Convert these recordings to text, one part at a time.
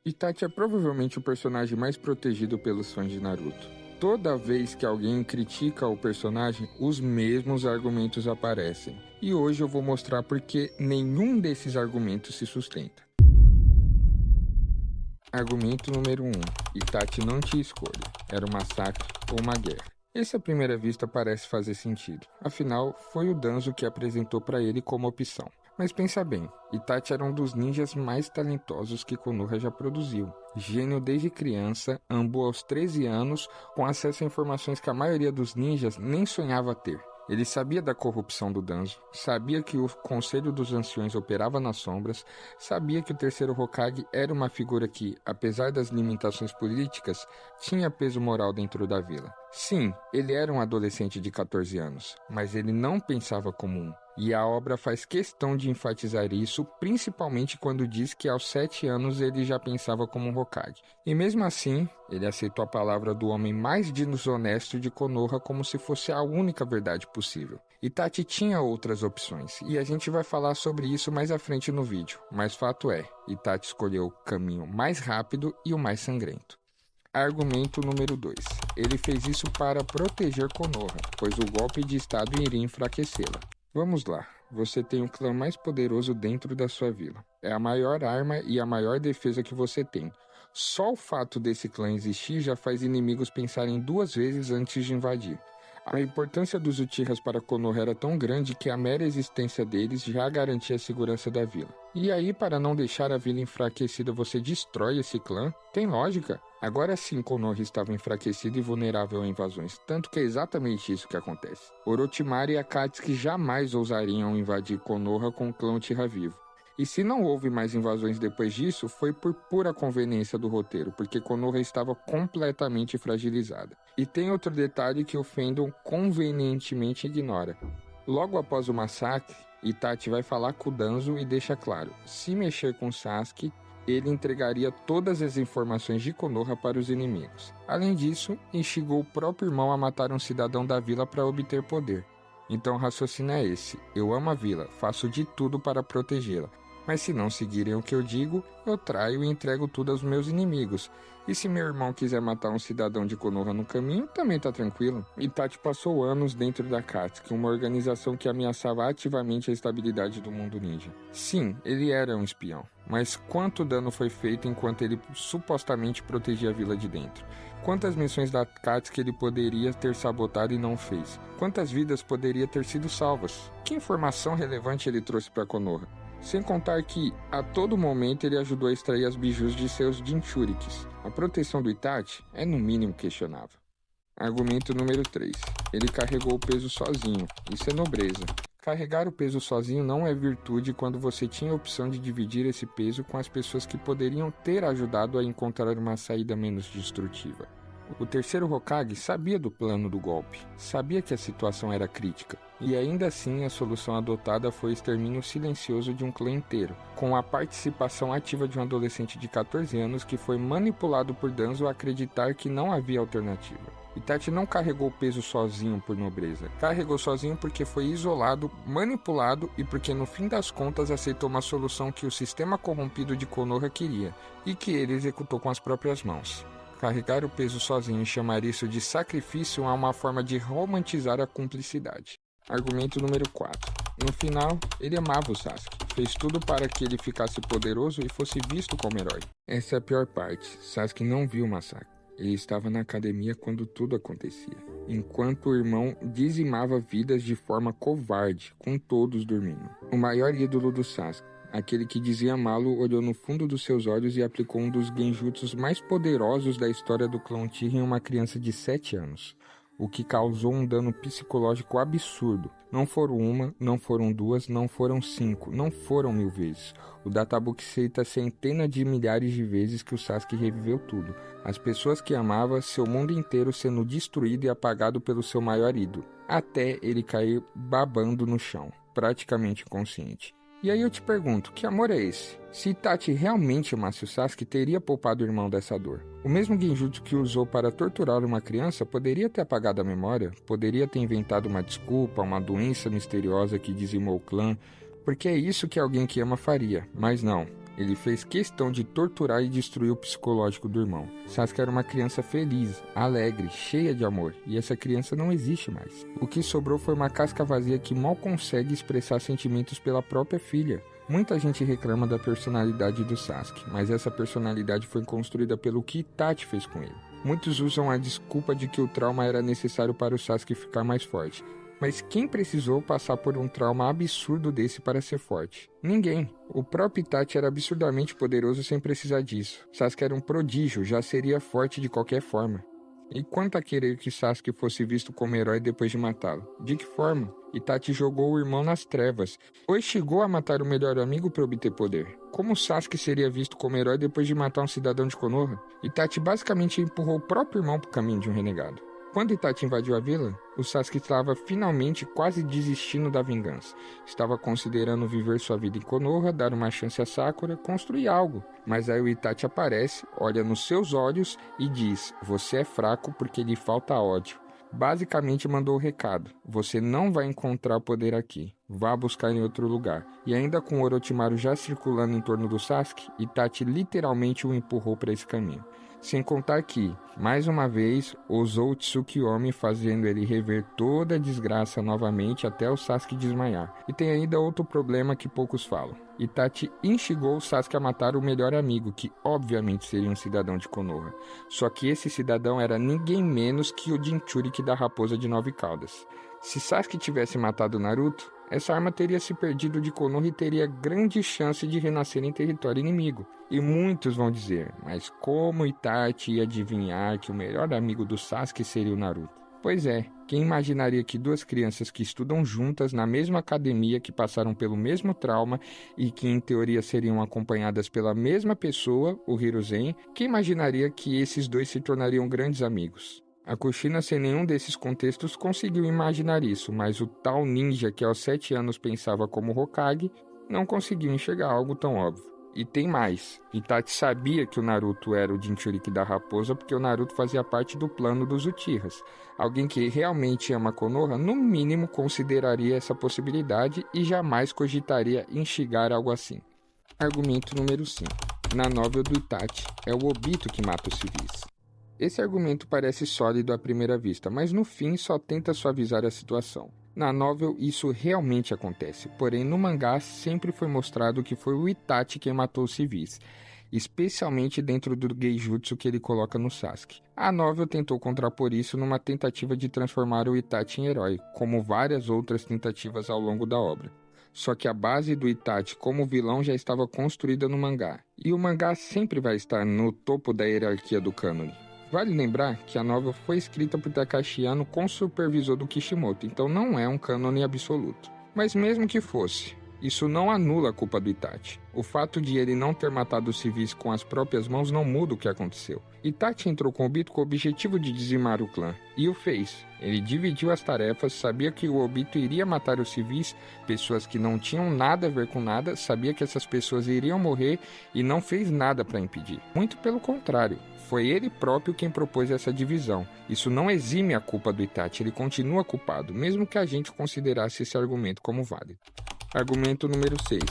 Itachi é provavelmente o personagem mais protegido pelos fãs de Naruto. Toda vez que alguém critica o personagem, os mesmos argumentos aparecem. E hoje eu vou mostrar por que nenhum desses argumentos se sustenta. Argumento número 1. Itachi não tinha escolha. Era um massacre ou uma guerra. Esse à primeira vista parece fazer sentido. Afinal, foi o Danzo que apresentou para ele como opção. Mas pensa bem, Itachi era um dos ninjas mais talentosos que Konoha já produziu. Gênio desde criança, ambos aos 13 anos, com acesso a informações que a maioria dos ninjas nem sonhava ter. Ele sabia da corrupção do Danzo, sabia que o Conselho dos Anciões operava nas sombras, sabia que o terceiro Hokage era uma figura que, apesar das limitações políticas, tinha peso moral dentro da vila. Sim, ele era um adolescente de 14 anos, mas ele não pensava como um. E a obra faz questão de enfatizar isso, principalmente quando diz que aos 7 anos ele já pensava como um Hokage. E mesmo assim, ele aceitou a palavra do homem mais desonesto de Konoha como se fosse a única verdade possível. Itachi tinha outras opções, e a gente vai falar sobre isso mais à frente no vídeo. Mas fato é, Itachi escolheu o caminho mais rápido e o mais sangrento. Argumento número 2. Ele fez isso para proteger Konoha, pois o golpe de estado iria enfraquecê-la. Vamos lá, você tem o clã mais poderoso dentro da sua vila. É a maior arma e a maior defesa que você tem. Só o fato desse clã existir já faz inimigos pensarem 2 vezes antes de invadir. A importância dos Uchihas para Konoha era tão grande que a mera existência deles já garantia a segurança da vila. E aí, para não deixar a vila enfraquecida, você destrói esse clã? Tem lógica. Agora sim, Konoha estava enfraquecida e vulnerável a invasões, tanto que é exatamente isso que acontece. Orochimaru e Akatsuki jamais ousariam invadir Konoha com o clã Uchiha vivo. E se não houve mais invasões depois disso, foi por pura conveniência do roteiro, porque Konoha estava completamente fragilizada. E tem outro detalhe que o fandom convenientemente ignora. Logo após o massacre, Itachi vai falar com o Danzo e deixa claro, se mexer com Sasuke, ele entregaria todas as informações de Konoha para os inimigos. Além disso, instigou o próprio irmão a matar um cidadão da vila para obter poder. Então o raciocínio é esse, eu amo a vila, faço de tudo para protegê-la. Mas se não seguirem o que eu digo, eu traio e entrego tudo aos meus inimigos. E se meu irmão quiser matar um cidadão de Konoha no caminho, também tá tranquilo. Itachi passou anos dentro da Akatsuki, uma organização que ameaçava ativamente a estabilidade do mundo ninja. Sim, ele era um espião, mas quanto dano foi feito enquanto ele supostamente protegia a vila de dentro? Quantas missões da Akatsuki ele poderia ter sabotado e não fez? Quantas vidas poderia ter sido salvas? Que informação relevante ele trouxe para Konoha? Sem contar que, a todo momento, ele ajudou a extrair as bijus de seus Jinchurikis. A proteção do Itachi é no mínimo questionável. Argumento número 3. Ele carregou o peso sozinho. Isso é nobreza. Carregar o peso sozinho não é virtude quando você tinha a opção de dividir esse peso com as pessoas que poderiam ter ajudado a encontrar uma saída menos destrutiva. O terceiro Hokage sabia do plano do golpe, sabia que a situação era crítica, e ainda assim a solução adotada foi o extermínio silencioso de um clã inteiro, com a participação ativa de um adolescente de 14 anos que foi manipulado por Danzo a acreditar que não havia alternativa. Itachi não carregou o peso sozinho por nobreza, carregou sozinho porque foi isolado, manipulado e porque no fim das contas aceitou uma solução que o sistema corrompido de Konoha queria, e que ele executou com as próprias mãos. Carregar o peso sozinho e chamar isso de sacrifício é uma forma de romantizar a cumplicidade. Argumento número 4. No final, ele amava o Sasuke. Fez tudo para que ele ficasse poderoso e fosse visto como herói. Essa é a pior parte. Sasuke não viu o massacre. Ele estava na academia quando tudo acontecia. Enquanto o irmão dizimava vidas de forma covarde, com todos dormindo. O maior ídolo do Sasuke, aquele que dizia amá-lo, olhou no fundo dos seus olhos e aplicou um dos genjutsus mais poderosos da história do clã Uchiha em uma criança de 7 anos, o que causou um dano psicológico absurdo. Não foram uma, não foram duas, não foram 5, não foram 1000 vezes. O databook cita centenas de milhares de vezes que o Sasuke reviveu tudo. As pessoas que amava, seu mundo inteiro sendo destruído e apagado pelo seu maior ídolo, até ele cair babando no chão, praticamente inconsciente. E aí eu te pergunto, que amor é esse? Se Itachi realmente amasse o Sasuke, teria poupado o irmão dessa dor. O mesmo genjutsu que usou para torturar uma criança poderia ter apagado a memória, poderia ter inventado uma desculpa, uma doença misteriosa que dizimou o clã, porque é isso que alguém que ama faria, mas não. Ele fez questão de torturar e destruir o psicológico do irmão. Sasuke era uma criança feliz, alegre, cheia de amor, e essa criança não existe mais. O que sobrou foi uma casca vazia que mal consegue expressar sentimentos pela própria filha. Muita gente reclama da personalidade do Sasuke, mas essa personalidade foi construída pelo que Itachi fez com ele. Muitos usam a desculpa de que o trauma era necessário para o Sasuke ficar mais forte. Mas quem precisou passar por um trauma absurdo desse para ser forte? Ninguém. O próprio Itachi era absurdamente poderoso sem precisar disso. Sasuke era um prodígio, já seria forte de qualquer forma. E quanto a querer que Sasuke fosse visto como herói depois de matá-lo? De que forma? Itachi jogou o irmão nas trevas, ou instigou a matar o melhor amigo para obter poder. Como Sasuke seria visto como herói depois de matar um cidadão de Konoha? Itachi basicamente empurrou o próprio irmão para o caminho de um renegado. Quando Itachi invadiu a vila, o Sasuke estava finalmente quase desistindo da vingança. Estava considerando viver sua vida em Konoha, dar uma chance a Sakura, construir algo. Mas aí o Itachi aparece, olha nos seus olhos e diz: "Você é fraco porque lhe falta ódio." Basicamente mandou o recado: "Você não vai encontrar poder aqui. Vá buscar em outro lugar." E ainda com o Orochimaru já circulando em torno do Sasuke, Itachi literalmente o empurrou para esse caminho. Sem contar que, mais uma vez, usou o Tsukiyomi, fazendo ele rever toda a desgraça novamente até o Sasuke desmaiar. E tem ainda outro problema que poucos falam. Itachi instigou o Sasuke a matar o melhor amigo, que obviamente seria um cidadão de Konoha. Só que esse cidadão era ninguém menos que o Jinchuriki da Raposa de Nove Caudas. Se Sasuke tivesse matado Naruto, essa arma teria se perdido de Konoha e teria grande chance de renascer em território inimigo. E muitos vão dizer: mas como Itachi ia adivinhar que o melhor amigo do Sasuke seria o Naruto? Pois é, quem imaginaria que duas crianças que estudam juntas na mesma academia, que passaram pelo mesmo trauma e que em teoria seriam acompanhadas pela mesma pessoa, o Hiruzen, quem imaginaria que esses dois se tornariam grandes amigos? A Kushina, sem nenhum desses contextos, conseguiu imaginar isso, mas o tal ninja que aos 7 anos pensava como Hokage não conseguiu enxergar algo tão óbvio. E tem mais, Itachi sabia que o Naruto era o Jinchuriki da Raposa porque o Naruto fazia parte do plano dos Uchihas. Alguém que realmente ama Konoha, no mínimo consideraria essa possibilidade e jamais cogitaria instigar algo assim. Argumento número 5. Na novel do Itachi, é o Obito que mata os civis. Esse argumento parece sólido à primeira vista, mas no fim só tenta suavizar a situação. Na novel isso realmente acontece, porém no mangá sempre foi mostrado que foi o Itachi quem matou os civis, especialmente dentro do Geijutsu que ele coloca no Sasuke. A novel tentou contrapor isso numa tentativa de transformar o Itachi em herói, como várias outras tentativas ao longo da obra. Só que a base do Itachi como vilão já estava construída no mangá, e o mangá sempre vai estar no topo da hierarquia do cânone. Vale lembrar que a novel foi escrita por Takashi Anno com supervisor do Kishimoto, então não é um cânone absoluto. Mas mesmo que fosse, isso não anula a culpa do Itachi. O fato de ele não ter matado os civis com as próprias mãos não muda o que aconteceu. Itachi entrou com o Obito com o objetivo de dizimar o clã, e o fez. Ele dividiu as tarefas, sabia que o Obito iria matar os civis, pessoas que não tinham nada a ver com nada, sabia que essas pessoas iriam morrer e não fez nada para impedir. Muito pelo contrário. Foi ele próprio quem propôs essa divisão. Isso não exime a culpa do Itachi, ele continua culpado, mesmo que a gente considerasse esse argumento como válido. Argumento número 6.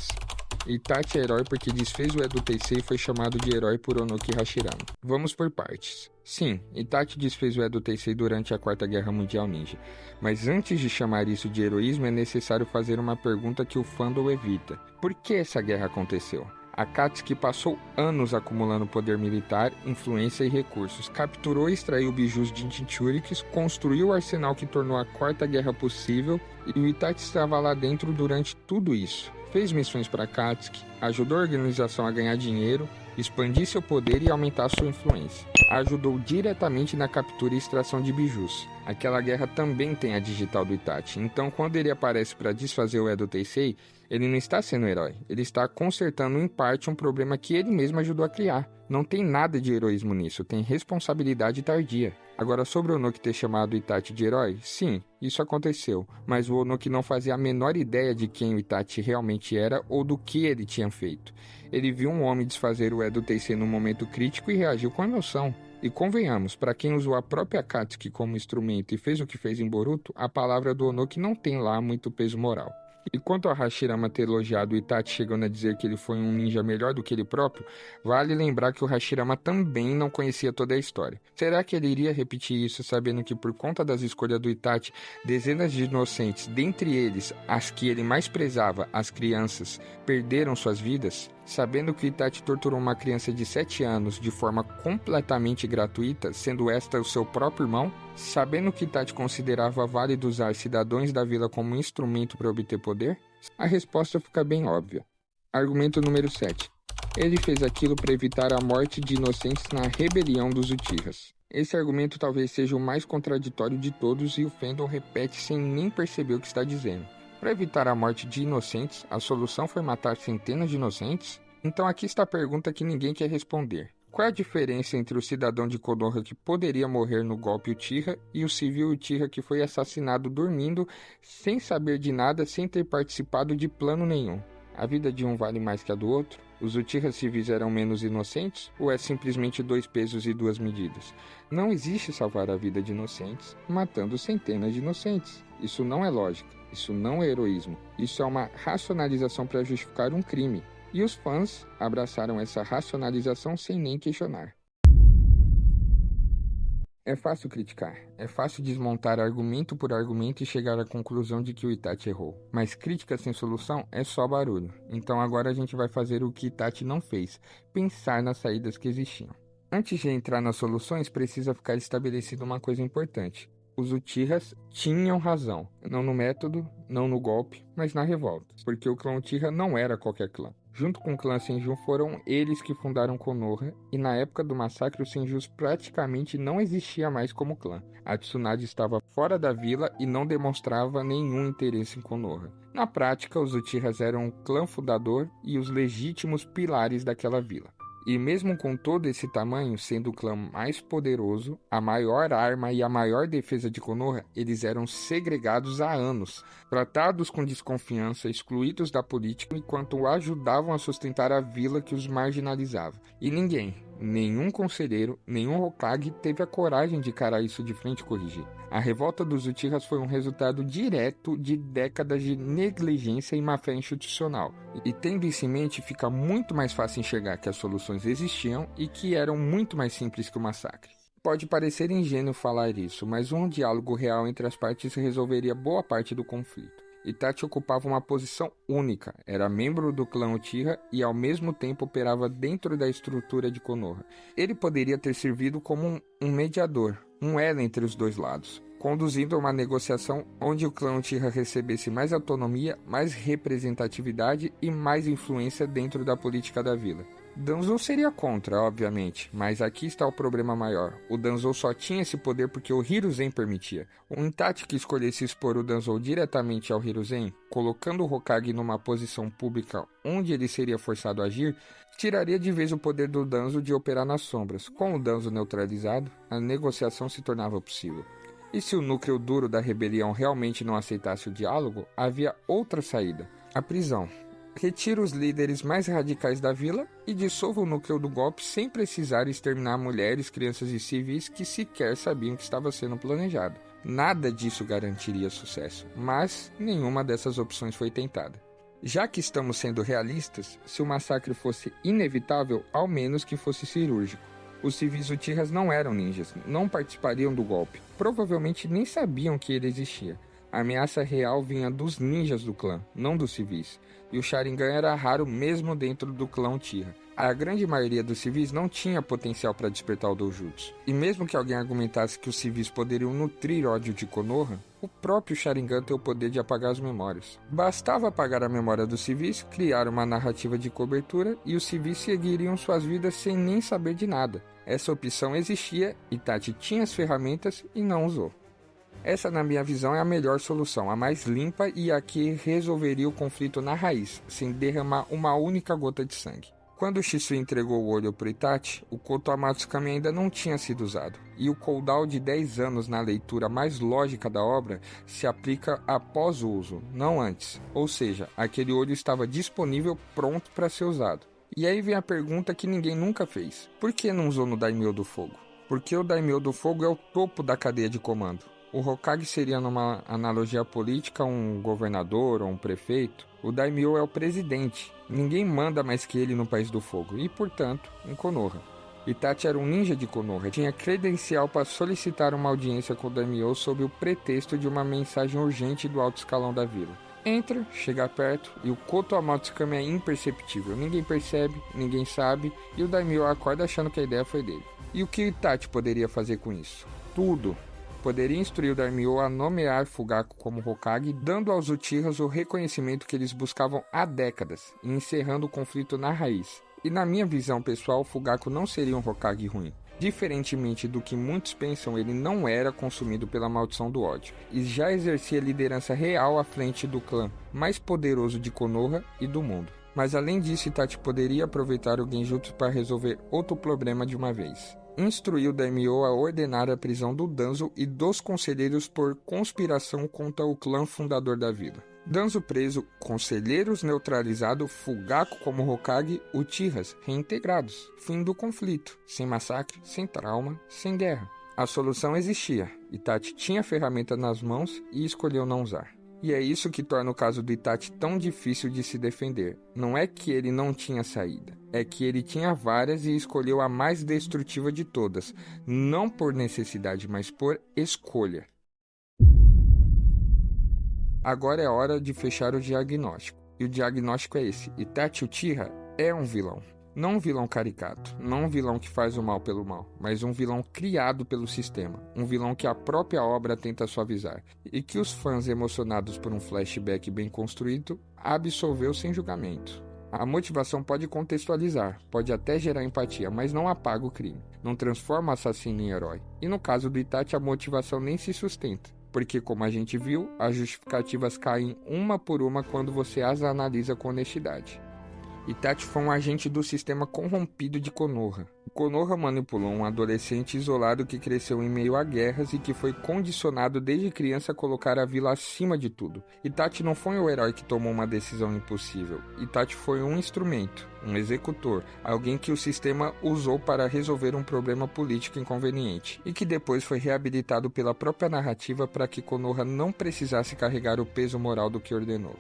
Itachi é herói porque desfez o Edo Tensei e foi chamado de herói por Onoki Hashirama. Vamos por partes. Sim, Itachi desfez o Edo Tensei durante a Quarta Guerra Mundial Ninja, mas antes de chamar isso de heroísmo é necessário fazer uma pergunta que o fandom evita. Por que essa guerra aconteceu? Akatsuki passou anos acumulando poder militar, influência e recursos, capturou e extraiu bijus de Jinchurikis, construiu o arsenal que tornou a Quarta Guerra possível e o Itachi estava lá dentro durante tudo isso. Fez missões para Akatsuki, ajudou a organização a ganhar dinheiro, expandir seu poder e aumentar sua influência. Ajudou diretamente na captura e extração de bijus. Aquela guerra também tem a digital do Itachi, então quando ele aparece para desfazer o Edo Tensei, ele não está sendo herói, ele está consertando em parte um problema que ele mesmo ajudou a criar. Não tem nada de heroísmo nisso, tem responsabilidade tardia. Agora, sobre o Onoki ter chamado o Itachi de herói, sim, isso aconteceu, mas o Onoki não fazia a menor ideia de quem o Itachi realmente era ou do que ele tinha feito. Ele viu um homem desfazer o Edo Tensei num momento crítico e reagiu com emoção. E convenhamos, para quem usou a própria Akatsuki como instrumento e fez o que fez em Boruto, a palavra do Onoki não tem lá muito peso moral. E quanto a Hashirama ter elogiado o Itachi chegando a dizer que ele foi um ninja melhor do que ele próprio, vale lembrar que o Hashirama também não conhecia toda a história. Será que ele iria repetir isso sabendo que por conta das escolhas do Itachi, dezenas de inocentes, dentre eles as que ele mais prezava, as crianças, perderam suas vidas? Sabendo que o Itachi torturou uma criança de 7 anos de forma completamente gratuita, sendo esta o seu próprio irmão? Sabendo que Itachi considerava válido usar cidadãos da vila como instrumento para obter poder? A resposta fica bem óbvia. Argumento número 7. Ele fez aquilo para evitar a morte de inocentes na rebelião dos Uchihas. Esse argumento talvez seja o mais contraditório de todos e o Fandom repete sem nem perceber o que está dizendo. Para evitar a morte de inocentes, a solução foi matar centenas de inocentes? Então aqui está a pergunta que ninguém quer responder. Qual é a diferença entre o cidadão de Konoha que poderia morrer no golpe Uchiha e o civil Uchiha que foi assassinado dormindo, sem saber de nada, sem ter participado de plano nenhum? A vida de um vale mais que a do outro? Os Uchihas civis eram menos inocentes? Ou é simplesmente 2 pesos e 2 medidas? Não existe salvar a vida de inocentes matando centenas de inocentes. Isso não é lógica. Isso não é heroísmo. Isso é uma racionalização para justificar um crime. E os fãs abraçaram essa racionalização sem nem questionar. É fácil criticar, é fácil desmontar argumento por argumento e chegar à conclusão de que o Itachi errou. Mas crítica sem solução é só barulho. Então agora a gente vai fazer o que Itachi não fez, pensar nas saídas que existiam. Antes de entrar nas soluções, precisa ficar estabelecida uma coisa importante. Os Uchihas tinham razão, não no método, não no golpe, mas na revolta, porque o clã Uchiha não era qualquer clã. Junto com o clã Senju foram eles que fundaram Konoha, e na época do massacre os Senjus praticamente não existia mais como clã. A Tsunade estava fora da vila e não demonstrava nenhum interesse em Konoha. Na prática, os Uchihas eram o clã fundador e os legítimos pilares daquela vila. E mesmo com todo esse tamanho, sendo o clã mais poderoso, a maior arma e a maior defesa de Konoha, eles eram segregados há anos, tratados com desconfiança, excluídos da política, enquanto ajudavam a sustentar a vila que os marginalizava. E ninguém, nenhum conselheiro, nenhum Hokage teve a coragem de encarar isso de frente e corrigir. A revolta dos Uchihas foi um resultado direto de décadas de negligência e má-fé institucional. E tendo isso em mente, fica muito mais fácil enxergar que as soluções existiam e que eram muito mais simples que o massacre. Pode parecer ingênuo falar isso, mas um diálogo real entre as partes resolveria boa parte do conflito. Itachi ocupava uma posição única, era membro do clã Uchiha e ao mesmo tempo operava dentro da estrutura de Konoha. Ele poderia ter servido como um mediador, um elo entre os dois lados, conduzindo a uma negociação onde o clã Uchiha recebesse mais autonomia, mais representatividade e mais influência dentro da política da vila. Danzou seria contra, obviamente, mas aqui está o problema maior. O Danzou só tinha esse poder porque o Hiruzen permitia. Um Itachi que escolhesse expor o Danzou diretamente ao Hiruzen, colocando o Hokage numa posição pública onde ele seria forçado a agir, tiraria de vez o poder do Danzo de operar nas sombras. Com o Danzo neutralizado, a negociação se tornava possível. E se o núcleo duro da rebelião realmente não aceitasse o diálogo, havia outra saída: a prisão. Retira os líderes mais radicais da vila e dissolva o núcleo do golpe sem precisar exterminar mulheres, crianças e civis que sequer sabiam que estava sendo planejado. Nada disso garantiria sucesso, mas nenhuma dessas opções foi tentada. Já que estamos sendo realistas, se o massacre fosse inevitável, ao menos que fosse cirúrgico. Os civis Uchihas não eram ninjas, não participariam do golpe, provavelmente nem sabiam que ele existia. A ameaça real vinha dos ninjas do clã, não dos civis, e o Sharingan era raro mesmo dentro do clã Uchiha. A grande maioria dos civis não tinha potencial para despertar o Doujutsu, e mesmo que alguém argumentasse que os civis poderiam nutrir ódio de Konoha, o próprio Sharingan tem o poder de apagar as memórias. Bastava apagar a memória dos civis, criar uma narrativa de cobertura e os civis seguiriam suas vidas sem nem saber de nada. Essa opção existia, Itachi tinha as ferramentas e não usou. Essa, na minha visão, é a melhor solução, a mais limpa e a que resolveria o conflito na raiz, sem derramar uma única gota de sangue. Quando o Shisui entregou o olho para Itachi, o Koto Amatsukami ainda não tinha sido usado, e o cooldown de 10 anos na leitura mais lógica da obra se aplica após o uso, não antes, ou seja, aquele olho estava disponível pronto para ser usado. E aí vem a pergunta que ninguém nunca fez: por que não usou no Daimyo do Fogo? Porque o Daimyo do Fogo é o topo da cadeia de comando. O Hokage seria, numa analogia política, um governador ou um prefeito. O Daimyo é o presidente. Ninguém manda mais que ele no País do Fogo e, portanto, em Konoha. Itachi era um ninja de Konoha, tinha credencial para solicitar uma audiência com o Daimyo sob o pretexto de uma mensagem urgente do alto escalão da vila. Entra, chega perto e o Koto Amatsukami é imperceptível. Ninguém percebe, ninguém sabe e o Daimyo acorda achando que a ideia foi dele. E o que Itachi poderia fazer com isso? Tudo. Poderia instruir o Daimyo a nomear Fugaku como Hokage, dando aos Uchihas o reconhecimento que eles buscavam há décadas e encerrando o conflito na raiz. E na minha visão pessoal, Fugaku não seria um Hokage ruim. Diferentemente do que muitos pensam, ele não era consumido pela maldição do ódio, e já exercia liderança real à frente do clã mais poderoso de Konoha e do mundo. Mas além disso, Itachi poderia aproveitar o Genjutsu para resolver outro problema de uma vez. Instruiu Daimyo a ordenar a prisão do Danzo e dos conselheiros por conspiração contra o clã fundador da vila. Danzo preso, conselheiros neutralizado, Fugaku como Hokage, Uchihas reintegrados. Fim do conflito, sem massacre, sem trauma, sem guerra. A solução existia, Itachi tinha a ferramenta nas mãos e escolheu não usar. E é isso que torna o caso do Itachi tão difícil de se defender. Não é que ele não tinha saída, é que ele tinha várias e escolheu a mais destrutiva de todas, não por necessidade, mas por escolha. Agora é hora de fechar o diagnóstico. E o diagnóstico é esse: Itachi Uchiha é um vilão. Não um vilão caricato, não um vilão que faz o mal pelo mal, mas um vilão criado pelo sistema, um vilão que a própria obra tenta suavizar, e que os fãs emocionados por um flashback bem construído absolveu sem julgamento. A motivação pode contextualizar, pode até gerar empatia, mas não apaga o crime, não transforma o assassino em herói. E no caso do Itachi, a motivação nem se sustenta, porque, como a gente viu, as justificativas caem uma por uma quando você as analisa com honestidade. Itachi foi um agente do sistema corrompido de Konoha. Konoha manipulou um adolescente isolado que cresceu em meio a guerras e que foi condicionado desde criança a colocar a vila acima de tudo. Itachi não foi o herói que tomou uma decisão impossível. Itachi foi um instrumento, um executor, alguém que o sistema usou para resolver um problema político inconveniente e que depois foi reabilitado pela própria narrativa para que Konoha não precisasse carregar o peso moral do que ordenou.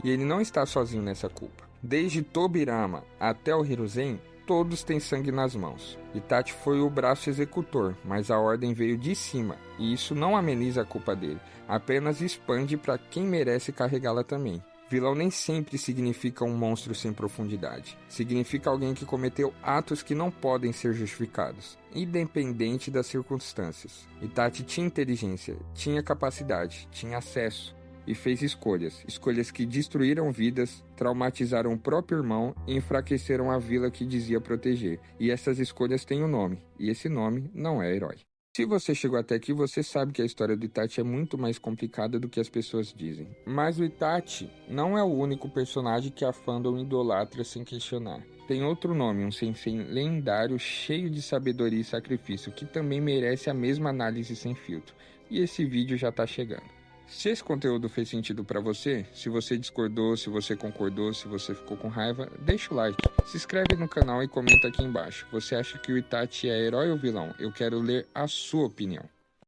E ele não está sozinho nessa culpa. Desde Tobirama até o Hiruzen, todos têm sangue nas mãos. Itachi foi o braço executor, mas a ordem veio de cima, e isso não ameniza a culpa dele, apenas expande para quem merece carregá-la também. Vilão nem sempre significa um monstro sem profundidade. Significa alguém que cometeu atos que não podem ser justificados, independente das circunstâncias. Itachi tinha inteligência, tinha capacidade, tinha acesso. E fez escolhas que destruíram vidas, traumatizaram o próprio irmão e enfraqueceram a vila que dizia proteger. E essas escolhas têm um nome, e esse nome não é herói. Se você chegou até aqui, você sabe que a história do Itachi é muito mais complicada do que as pessoas dizem. Mas o Itachi não é o único personagem que a fandom idolatra sem questionar. Tem outro nome, um sensei lendário cheio de sabedoria e sacrifício, que também merece a mesma análise sem filtro. E esse vídeo já tá chegando. Se esse conteúdo fez sentido pra você, se você discordou, se você concordou, se você ficou com raiva, deixa o like, se inscreve no canal e comenta aqui embaixo. Você acha que o Itachi é herói ou vilão? Eu quero ler a sua opinião.